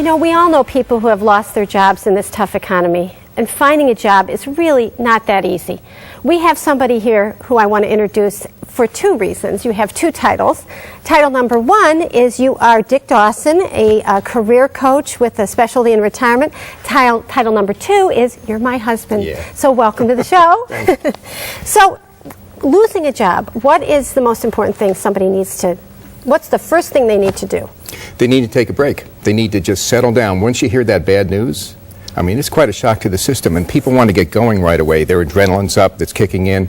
know, we all know people who have lost their jobs in this tough economy, and finding a job is really not that easy. We have somebody here who I want to introduce for two reasons. You have two titles. Title number one is you are Dick Dawson, a career coach with a specialty in retirement. Title number two is you're my husband. Yeah. So welcome to the show. So losing a job, what is the most important thing somebody needs to, what's the first thing they need to do? They need to take a break. They need to just settle down. Once you hear that bad news, I mean, it's quite a shock to the system, and people want to get going right away. Their adrenaline's up, that's kicking in.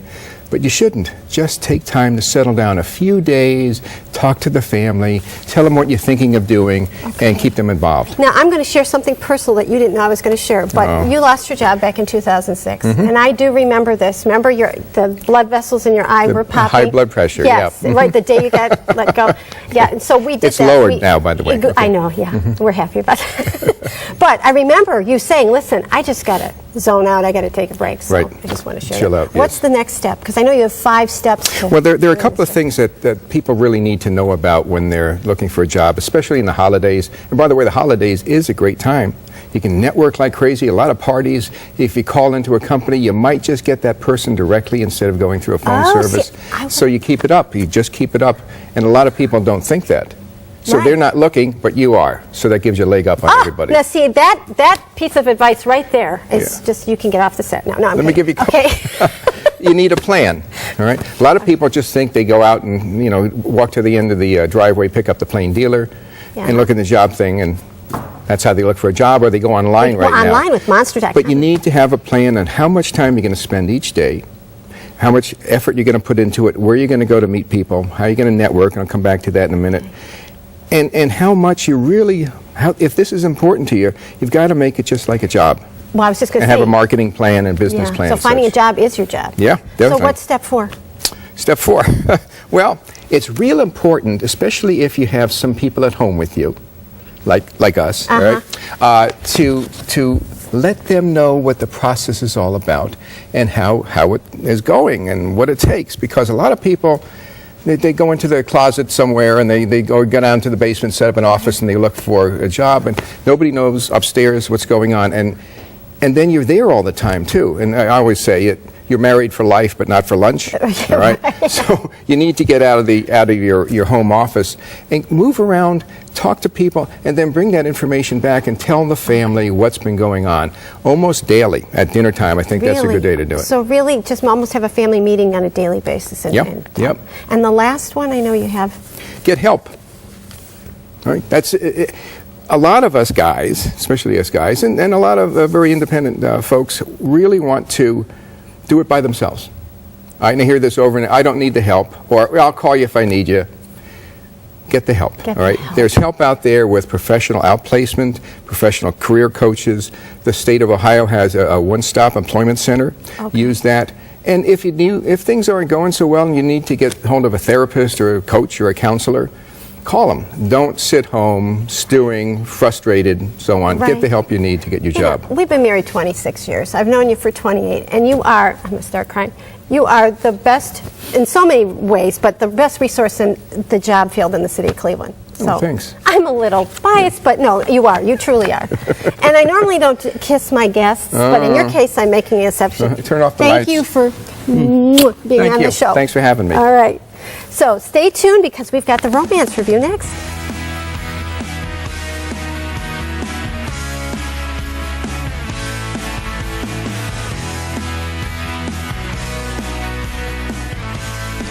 But you shouldn't. Just take time to settle down a few days, talk to the family, tell them what you're thinking of doing, and keep them involved. Now, I'm going to share something personal that you didn't know I was going to share, but you lost your job back in 2006, and I do remember this. Remember the blood vessels in your eye were popping? High blood pressure, yes, right, the day you got let go. Yeah, and so we did it's that. Lowered now, by the way. I know, yeah. We're happy about that. But I remember you saying, listen, I just got to zone out, I got to take a break, so right. I just want to share Chill that. out, What's yes. the next step? Because I know you have 5 steps. Well, there are a couple of things that people really need to know about when they're looking for a job, especially in the holidays. And by the way, the holidays is a great time. You can network like crazy, a lot of parties. If you call into a company, you might just get that person directly instead of going through a phone service. So you keep it up. You just keep it up. And a lot of people don't think that. So right. They're not looking, but you are. So that gives you a leg up on everybody. Now see, that piece of advice right there is just, you can get off the set now. No, I'm Let me kidding. give you Okay. You need a plan, all right? A lot of people just think they go out and, you know, walk to the end of the driveway, pick up the plain dealer, and look at the job thing, and that's how they look for a job, or they go online right now. Online with Monster.com. But you need to have a plan on how much time you're going to spend each day, how much effort you're going to put into it, where you're going to go to meet people, how you're going to network, and I'll come back to that in a minute. And how much you really, if this is important to you, you've got to make it just like a job. Well, I was just going to And say. have a marketing plan and business plan. So and finding such. a job is your job. Yeah, definitely. So what's step 4? Step 4. Well, it's real important, especially if you have some people at home with you, like us, right? To let them know what the process is all about and how it is going and what it takes. Because a lot of people, they go into their closet somewhere and they go down to the basement, set up an office, and they look for a job, and nobody knows upstairs what's going on. And then you're there all the time, too. And I always say you're married for life, but not for lunch. All right? So you need to get out of your home office and move around, talk to people, and then bring that information back and tell the family what's been going on. Almost daily at dinner time. I think that's a good day to do it. So really just almost have a family meeting on a daily basis. Yep. And the last one I know you have. Get help. All right? That's it. A lot of us guys, especially us guys, and a lot of very independent folks really want to do it by themselves. I hear this over and I don't need the help, or I'll call you if I need you. Get the help, all right? There's help out there with professional outplacement, professional career coaches. The state of Ohio has a one-stop employment center. Use that. And if things aren't going so well and you need to get hold of a therapist or a coach or a counselor, call them. Don't sit home stewing, frustrated, so on. Right. Get the help you need to get your job. We've been married 26 years. I've known you for 28, and you are, I'm going to start crying, you are the best in so many ways, but the best resource in the job field in the city of Cleveland. So thanks. I'm a little biased, but no, you are. You truly are. And I normally don't kiss my guests, but in your case, I'm making an exception. Turn off the lights. Thank you for being on the show. Thanks for having me. All right. So stay tuned because we've got the romance review next.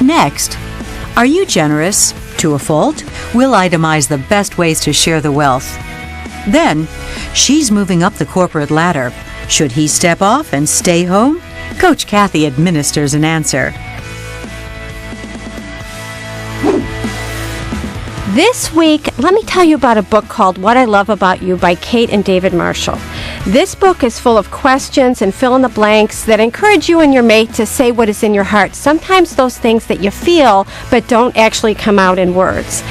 Next, are you generous? To a fault? We'll itemize the best ways to share the wealth. Then, she's moving up the corporate ladder. Should he step off and stay home? Coach Kathy administers an answer. This week, let me tell you about a book called What I Love About You by Kate and David Marshall. This book is full of questions and fill in the blanks that encourage you and your mate to say what is in your heart. Sometimes those things that you feel but don't actually come out in words.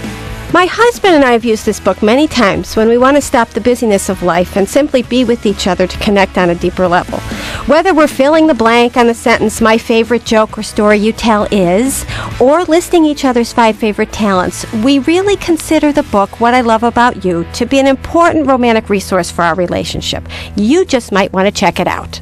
My husband and I have used this book many times when we want to stop the busyness of life and simply be with each other to connect on a deeper level. Whether we're filling the blank on the sentence, my favorite joke or story you tell is, or listing each other's 5 favorite talents, we really consider the book, What I Love About You, to be an important romantic resource for our relationship. You just might want to check it out.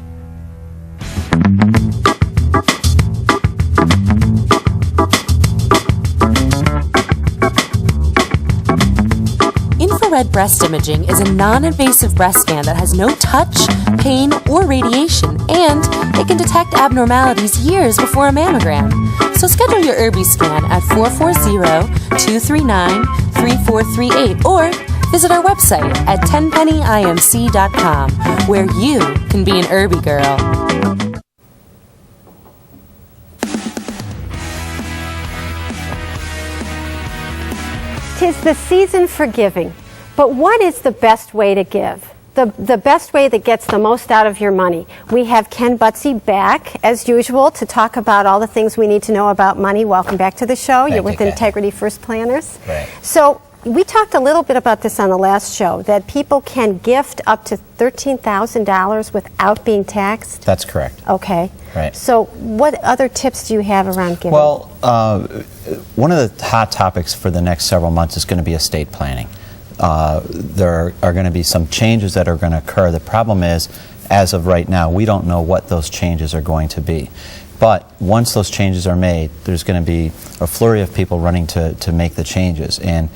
Infrared breast imaging is a non-invasive breast scan that has no touch, pain, or radiation, and it can detect abnormalities years before a mammogram. So schedule your IRBI scan at 440-239-3438 or visit our website at tenpennyimc.com, where you can be an IRBI girl. 'Tis the season for giving, but what is the best way to give? The best way that gets the most out of your money. We have Ken Butsey back, as usual, to talk about all the things we need to know about money. Welcome back to the show. You're with Integrity First Planners. Right. So we talked a little bit about this on the last show, that people can gift up to $13,000 without being taxed. That's correct. Okay. Right. So what other tips do you have around giving? Well, one of the hot topics for the next several months is going to be estate planning. There are going to be some changes that are going to occur. The problem is, as of right now, we don't know what those changes are going to be. But once those changes are made, there's going to be a flurry of people running to make the changes. And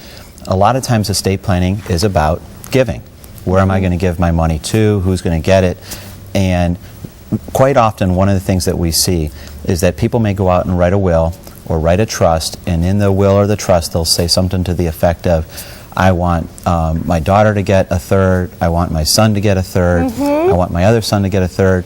a lot of times estate planning is about giving. Where am I going to give my money to? Who's going to get it? And quite often, one of the things that we see is that people may go out and write a will or write a trust, and in the will or the trust, they'll say something to the effect of, I want my daughter to get a third, I want my son to get a third, I want my other son to get a third.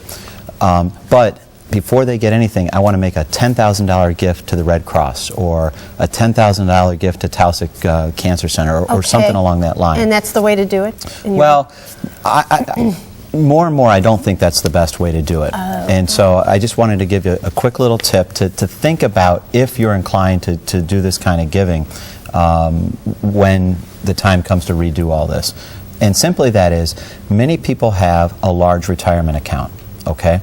But before they get anything, I want to make a $10,000 gift to the Red Cross, or a $10,000 gift to Tausig Cancer Center, or something along that line. And that's the way to do it? Well, more and more, I don't think that's the best way to do it. And so I just wanted to give you a quick little tip to think about if you're inclined to do this kind of giving when the time comes to redo all this. And simply that is, many people have a large retirement account, okay?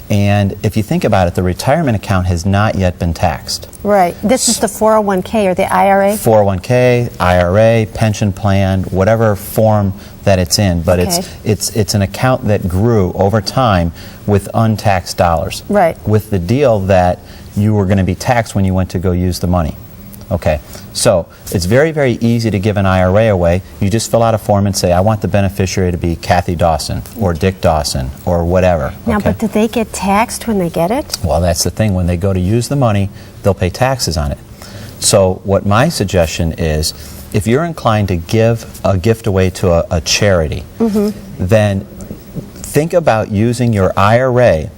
And if you think about it, the retirement account has not yet been taxed. Right. This is the 401k or the IRA? 401k, IRA, pension plan, whatever form that it's in, but it's an account that grew over time with untaxed dollars. Right. With the deal that you were going to be taxed when you went to go use the money. Okay, so it's very, very easy to give an IRA away. You just fill out a form and say, I want the beneficiary to be Kathy Dawson or Dick Dawson or whatever. Now, okay? but do they get taxed when they get it? Well, that's the thing. When they go to use the money, they'll pay taxes on it. So what my suggestion is, if you're inclined to give a gift away to a charity, then think about using your IRA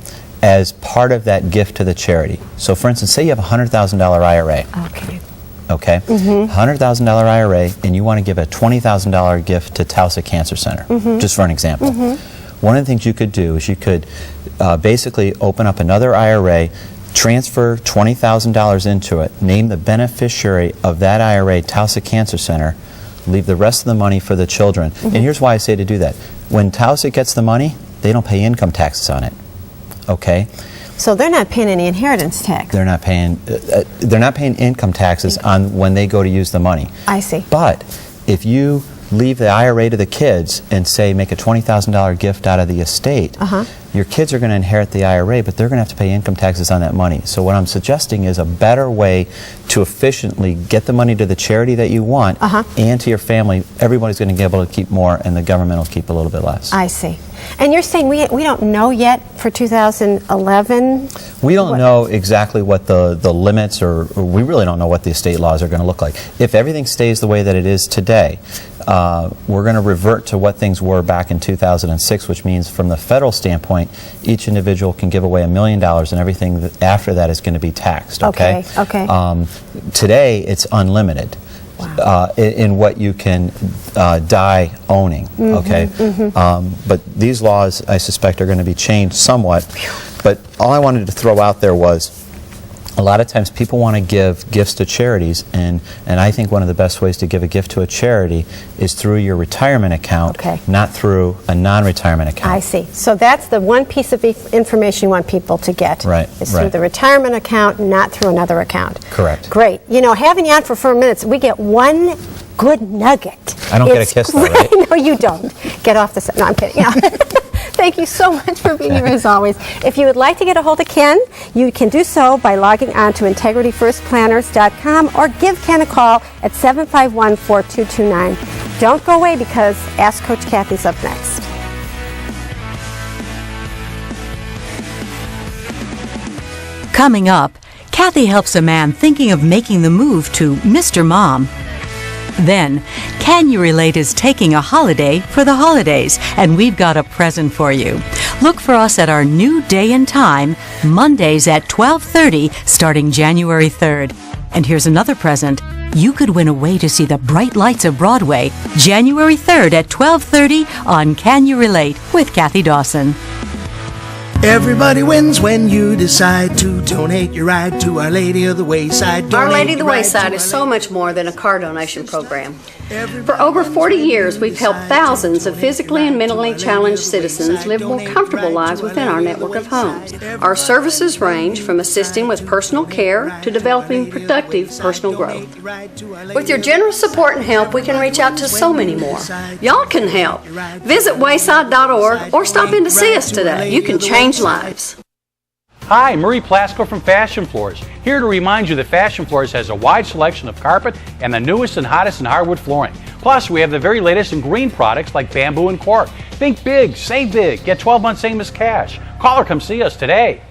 as part of that gift to the charity. So for instance, say you have a $100,000 IRA. Okay, $100,000 IRA, and you want to give a $20,000 gift to Tausig Cancer Center, just for an example. One of the things you could do is you could basically open up another IRA, transfer $20,000 into it, name the beneficiary of that IRA Tausig Cancer Center, leave the rest of the money for the children. And here's why I say to do that. When Tausig gets the money, they don't pay income taxes on it. Okay? So they're not paying any inheritance tax. They're not paying income taxes on when they go to use the money. I see. But if you leave the IRA to the kids and say make a $20,000 gift out of the estate, your kids are going to inherit the IRA, but they're going to have to pay income taxes on that money. So what I'm suggesting is a better way to efficiently get the money to the charity that you want and to your family. Everybody's going to be able to keep more, and the government will keep a little bit less. I see. And you're saying we don't know yet for 2011? We don't know exactly what the limits, or we really don't know what the estate laws are going to look like. If everything stays the way that it is today, we're going to revert to what things were back in 2006, which means from the federal standpoint, each individual can give away $1 million, and everything after that is going to be taxed. Okay. Today, it's unlimited. Wow. In what you can die owning, but these laws, I suspect, are going to be changed somewhat. But all I wanted to throw out there was, a lot of times people want to give gifts to charities, and I think one of the best ways to give a gift to a charity is through your retirement account, Okay. not through a non-retirement account. I see. So that's the one piece of information you want people to get. Right, Is through right. the retirement account, not through another account. Correct. Great. You know, having you on for 4 minutes, we get one good nugget. I don't get a It's kiss though, great. right? No, you don't. Get off the set. No, I'm kidding. Yeah. Thank you so much for being here as always. If you would like to get a hold of Ken, you can do so by logging on to integrityfirstplanners.com or give Ken a call at 751-4229. Don't go away because Ask Coach Kathy's up next. Coming up, Kathy helps a man thinking of making the move to Mr. Mom. Then, Can You Relate is taking a holiday for the holidays, and we've got a present for you. Look for us at our new day and time, Mondays at 12:30, starting January 3rd. And here's another present. You could win a way to see the bright lights of Broadway, January 3rd at 12:30 on Can You Relate with Kathy Dawson. Everybody wins when you decide to donate your ride to Our Lady of the Wayside. Our Lady Donate of the your ride Wayside to is Our so Lady. much more than a car donation program. For over 40 years, we've helped thousands of physically and mentally challenged citizens live more comfortable lives within our network of homes. Our services range from assisting with personal care to developing productive personal growth. With your generous support and help, we can reach out to so many more. Y'all can help. Visit wayside.org or stop in to see us today. You can change lives. Hi, Murray Plasko from Fashion Floors, here to remind you that Fashion Floors has a wide selection of carpet and the newest and hottest in hardwood flooring. Plus, we have the very latest in green products like bamboo and cork. Think big, save big, get 12 months same as cash. Call or come see us today.